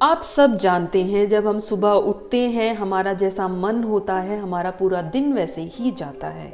आप सब जानते हैं जब हम सुबह उठते हैं हमारा जैसा मन होता है हमारा पूरा दिन वैसे ही जाता है।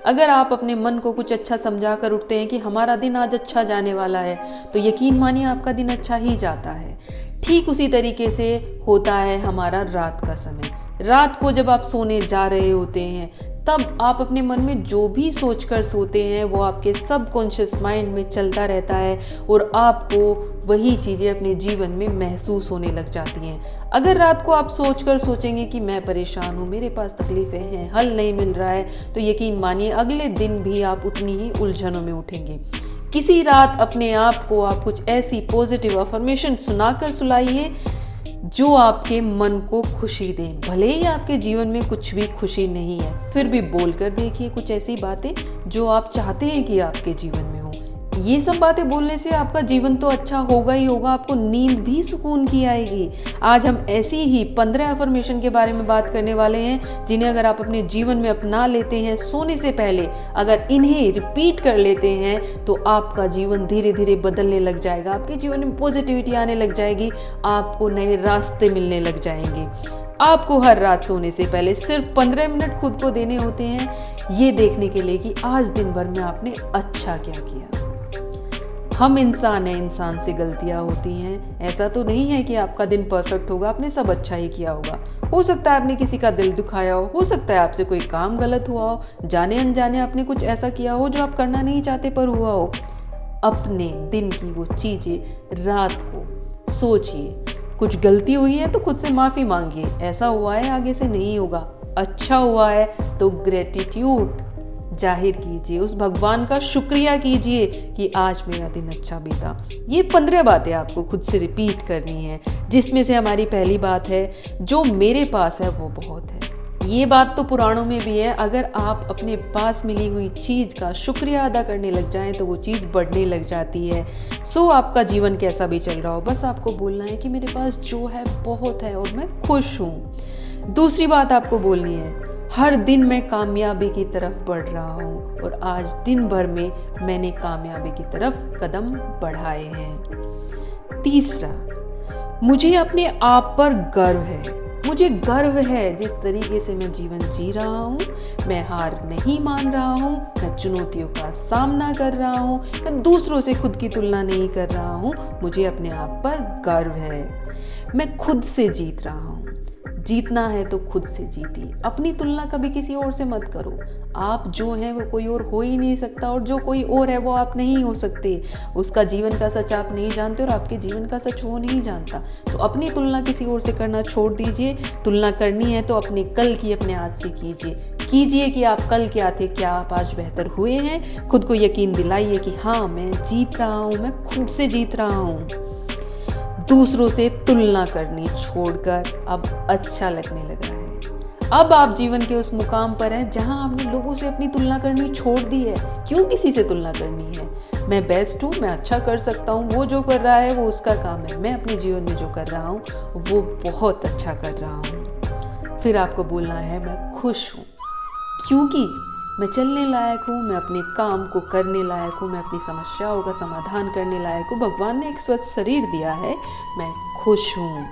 अगर आप अपने मन को कुछ अच्छा समझा कर उठते हैं कि हमारा दिन आज अच्छा जाने वाला है तो यकीन मानिए आपका दिन अच्छा ही जाता है। ठीक उसी तरीके से होता है हमारा रात का समय। रात को जब आप सोने जा रहे होते हैं तब आप अपने मन में जो भी सोचकर सोते हैं वो आपके सबकॉन्शियस माइंड में चलता रहता है और आपको वही चीज़ें अपने जीवन में महसूस होने लग जाती हैं। अगर रात को आप सोचकर सोचेंगे कि मैं परेशान हूँ, मेरे पास तकलीफ़ें हैं, हल नहीं मिल रहा है, तो यकीन मानिए अगले दिन भी आप उतनी ही उलझनों में उठेंगे। किसी रात अपने आप को आप कुछ ऐसी पॉजिटिव अफर्मेशन सुनाकर सुलाइए जो आपके मन को खुशी दें। भले ही आपके जीवन में कुछ भी खुशी नहीं है, फिर भी बोल कर देखिए कुछ ऐसी बातें जो आप चाहते हैं कि आपके जीवन में हो। ये सब बातें बोलने से आपका जीवन तो अच्छा होगा ही होगा, आपको नींद भी सुकून की आएगी। आज हम ऐसी ही 15 अफर्मेशन के बारे में बात करने वाले हैं जिन्हें अगर आप अपने जीवन में अपना लेते हैं सोने से पहले, अगर इन्हें रिपीट कर लेते हैं तो आपका जीवन धीरे धीरे बदलने लग जाएगा, आपके जीवन में पॉजिटिविटी आने लग जाएगी, आपको नए रास्ते मिलने लग जाएंगे। आपको हर रात सोने से पहले सिर्फ 15 मिनट खुद को देने होते हैं ये देखने के लिए कि आज दिन भर में आपने अच्छा क्या किया। हम इंसान हैं, इंसान से गलतियां होती हैं। ऐसा तो नहीं है कि आपका दिन परफेक्ट होगा, आपने सब अच्छा ही किया होगा। हो सकता है आपने किसी का दिल दुखाया हो सकता है आपसे कोई काम गलत हुआ हो, जाने अनजाने आपने कुछ ऐसा किया हो जो आप करना नहीं चाहते पर हुआ हो। अपने दिन की वो चीज़ें रात को सोचिए। कुछ गलती हुई है तो खुद से माफ़ी मांगिए, ऐसा हुआ है आगे से नहीं होगा। अच्छा हुआ है तो ग्रेटिट्यूड जाहिर कीजिए, उस भगवान का शुक्रिया कीजिए कि आज मेरा दिन अच्छा बीता। ये 15 बातें आपको खुद से रिपीट करनी है, जिसमें से हमारी पहली बात है जो मेरे पास है वो बहुत है। ये बात तो पुराणों में भी है, अगर आप अपने पास मिली हुई चीज़ का शुक्रिया अदा करने लग जाएं तो वो चीज़ बढ़ने लग जाती है। सो आपका जीवन कैसा भी चल रहा हो, बस आपको बोलना है कि मेरे पास जो है बहुत है और मैं खुश हूँ। दूसरी बात आपको बोलनी है, हर दिन मैं कामयाबी की तरफ बढ़ रहा हूँ और आज दिन भर में मैंने कामयाबी की तरफ कदम बढ़ाए हैं। तीसरा, मुझे अपने आप पर गर्व है। मुझे गर्व है जिस तरीके से मैं जीवन जी रहा हूँ। मैं हार नहीं मान रहा हूँ, मैं चुनौतियों का सामना कर रहा हूँ, मैं दूसरों से खुद की तुलना नहीं कर रहा हूँ। मुझे अपने आप पर गर्व है। मैं खुद से जीत रहा हूँ। जीतना है तो खुद से जीतिए, अपनी तुलना कभी किसी और से मत करो। आप जो हैं वो कोई और हो ही नहीं सकता और जो कोई और है वो आप नहीं हो सकते। उसका जीवन का सच आप नहीं जानते और आपके जीवन का सच वो नहीं जानता। तो अपनी तुलना किसी और से करना छोड़ दीजिए। तुलना करनी है तो अपने कल की अपने आज से कीजिए कि आप कल क्या थे, क्या आप आज बेहतर हुए हैं। खुद को यकीन दिलाइए कि हाँ मैं जीत रहा हूँ, मैं खुद से जीत रहा हूँ। दूसरों से तुलना करनी छोड़कर अब अच्छा लगने लगा है। अब आप जीवन के उस मुकाम पर हैं जहां आपने लोगों से अपनी तुलना करनी छोड़ दी है। क्यों किसी से तुलना करनी है? मैं बेस्ट हूँ, मैं अच्छा कर सकता हूँ, वो जो कर रहा है वो उसका काम है, मैं अपने जीवन में जो कर रहा हूँ वो बहुत अच्छा कर रहा हूँ। फिर आपको बोलना है मैं खुश हूँ क्योंकि मैं चलने लायक हूँ, मैं अपने काम को करने लायक हूँ, मैं अपनी समस्याओं का समाधान करने लायक हूँ। भगवान ने एक स्वस्थ शरीर दिया है, मैं खुश हूँ।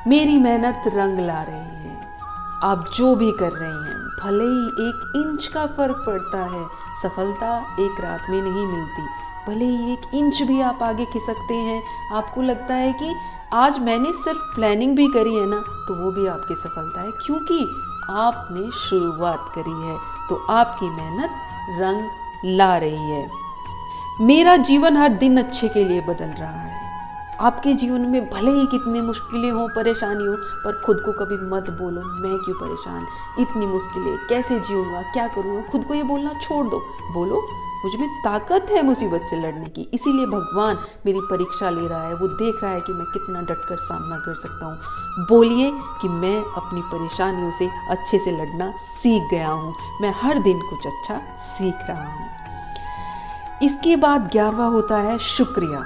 मेरी मेहनत रंग ला रही है। आप जो भी कर रहे हैं, भले ही 1 इंच का फर्क पड़ता है, सफलता एक रात में नहीं मिलती। भले ही 1 इंच भी आप आगे खिसकते हैं, आपको लगता है कि आज मैंने सिर्फ प्लानिंग भी करी है ना, तो वो भी आपकी सफलता है क्योंकि आपने शुरुआत करी है। तो आपकी मेहनत रंग ला रही है। मेरा जीवन हर दिन अच्छे के लिए बदल रहा है। आपके जीवन में भले ही कितनी मुश्किलें हों, परेशानी हो, पर खुद को कभी मत बोलो मैं क्यों परेशान, इतनी मुश्किलें, कैसे जीऊँगा, क्या करूँगा। खुद को ये बोलना छोड़ दो। बोलो मुझ में ताकत है मुसीबत से लड़ने की, इसीलिए भगवान मेरी परीक्षा ले रहा है, वो देख रहा है कि मैं कितना डटकर सामना कर सकता हूँ। बोलिए कि मैं अपनी परेशानियों से अच्छे से लड़ना सीख गया हूँ, मैं हर दिन कुछ अच्छा सीख रहा हूँ। इसके बाद 11वां होता है शुक्रिया।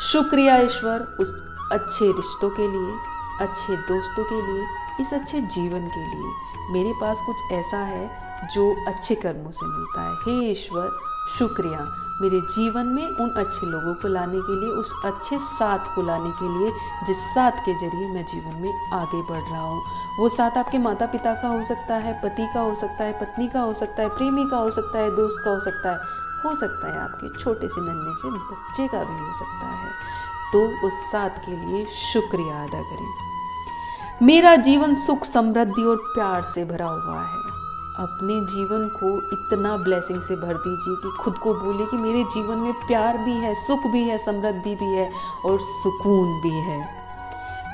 शुक्रिया ईश्वर उस अच्छे रिश्तों के लिए, अच्छे दोस्तों के लिए, इस अच्छे जीवन के लिए। मेरे पास कुछ ऐसा है जो अच्छे कर्मों से मिलता है। हे ईश्वर शुक्रिया मेरे जीवन में उन अच्छे लोगों को लाने के लिए, उस अच्छे साथ को लाने के लिए जिस साथ के जरिए मैं जीवन में आगे बढ़ रहा हूँ। वो साथ आपके माता पिता का हो सकता है, पति का हो सकता है, पत्नी का हो सकता है, प्रेमी का हो सकता है, दोस्त का हो सकता है आपके छोटे से नन्हे से बच्चे का भी हो सकता है। तो उस साथ के लिए शुक्रिया अदा करें। मेरा जीवन सुख, समृद्धि और प्यार से भरा हुआ है। अपने जीवन को इतना ब्लेसिंग से भर दीजिए कि खुद को बोले कि मेरे जीवन में प्यार भी है, सुख भी है, समृद्धि भी है और सुकून भी है।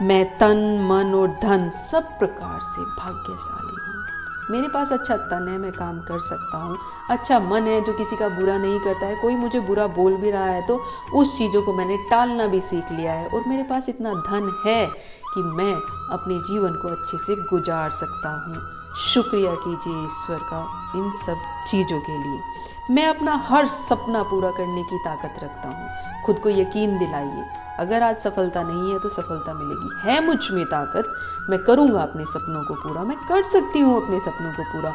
मैं तन, मन और धन सब प्रकार से भाग्यशाली हूँ। मेरे पास अच्छा तन है, मैं काम कर सकता हूँ। अच्छा मन है जो किसी का बुरा नहीं करता है। कोई मुझे बुरा बोल भी रहा है तो उस चीज़ों को मैंने टालना भी सीख लिया है। और मेरे पास इतना धन है कि मैं अपने जीवन को अच्छे से गुजार सकता हूँ। शुक्रिया कीजिए ईश्वर का इन सब चीज़ों के लिए। मैं अपना हर सपना पूरा करने की ताकत रखता हूँ। खुद को यकीन दिलाइए, अगर आज सफलता नहीं है तो सफलता मिलेगी। है मुझ में ताकत, मैं करूँगा अपने सपनों को पूरा, मैं कर सकती हूँ अपने सपनों को पूरा।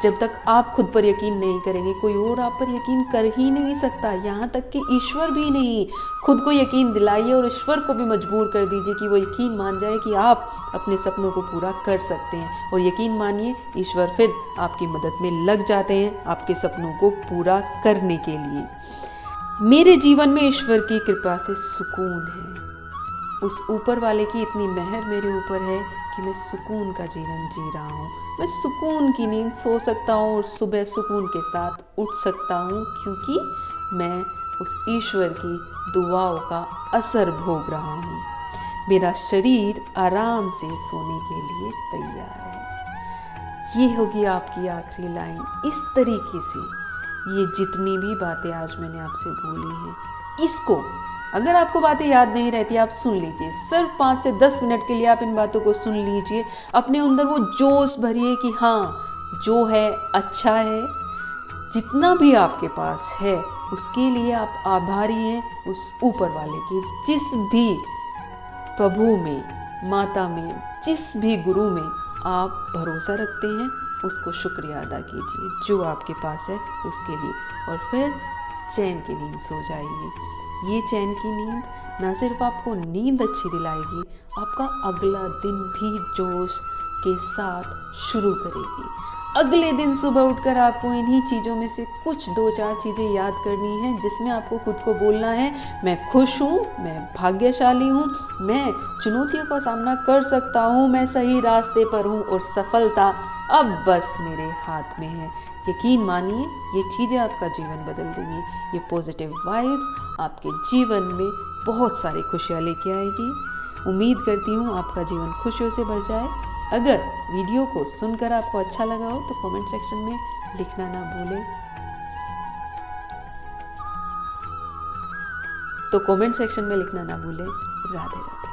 जब तक आप खुद पर यकीन नहीं करेंगे, कोई और आप पर यकीन कर ही नहीं सकता, यहाँ तक कि ईश्वर भी नहीं। खुद को यकीन दिलाइए और ईश्वर को भी मजबूर कर दीजिए कि वो यकीन मान जाए कि आप अपने सपनों को पूरा कर सकते हैं। और यकीन मानिए, ईश्वर फिर आपकी मदद में लग जाते हैं आपके सपनों को पूरा करने के लिए। मेरे जीवन में ईश्वर की कृपा से सुकून है। उस ऊपर वाले की इतनी मेहर मेरे ऊपर है कि मैं सुकून का जीवन जी रहा हूँ। मैं सुकून की नींद सो सकता हूँ और सुबह सुकून के साथ उठ सकता हूँ, क्योंकि मैं उस ईश्वर की दुआओं का असर भोग रहा हूँ। मेरा शरीर आराम से सोने के लिए तैयार है। ये होगी आपकी आखिरी लाइन। इस तरीके से ये जितनी भी बातें आज मैंने आपसे बोली हैं, इसको अगर आपको बातें याद नहीं रहती, आप सुन लीजिए। सिर्फ 5 से 10 मिनट के लिए आप इन बातों को सुन लीजिए। अपने अंदर वो जोश भरिए कि हाँ, जो है अच्छा है। जितना भी आपके पास है उसके लिए आप आभारी हैं उस ऊपर वाले के। जिस भी प्रभु में, माता में, जिस भी गुरु में आप भरोसा रखते हैं, उसको शुक्रिया अदा कीजिए जो आपके पास है उसके लिए। और फिर चैन की नींद सो जाइए। ये चैन की नींद ना सिर्फ आपको नींद अच्छी दिलाएगी, आपका अगला दिन भी जोश के साथ शुरू करेगी। अगले दिन सुबह उठकर आपको इन्हीं चीज़ों में से कुछ 2-4 चीज़ें याद करनी है, जिसमें आपको खुद को बोलना है, मैं खुश हूँ, मैं भाग्यशाली हूँ, मैं चुनौतियों का सामना कर सकता हूँ, मैं सही रास्ते पर हूँ और सफलता अब बस मेरे हाथ में है। यकीन मानिए, ये चीज़ें आपका जीवन बदल देंगी। ये पॉजिटिव वाइब्स आपके जीवन में बहुत सारी खुशियाँ लेके आएगी। उम्मीद करती हूँ आपका जीवन खुशियों से भर जाए। अगर वीडियो को सुनकर आपको अच्छा लगा हो तो कमेंट सेक्शन में लिखना ना भूलें। राधे राधे।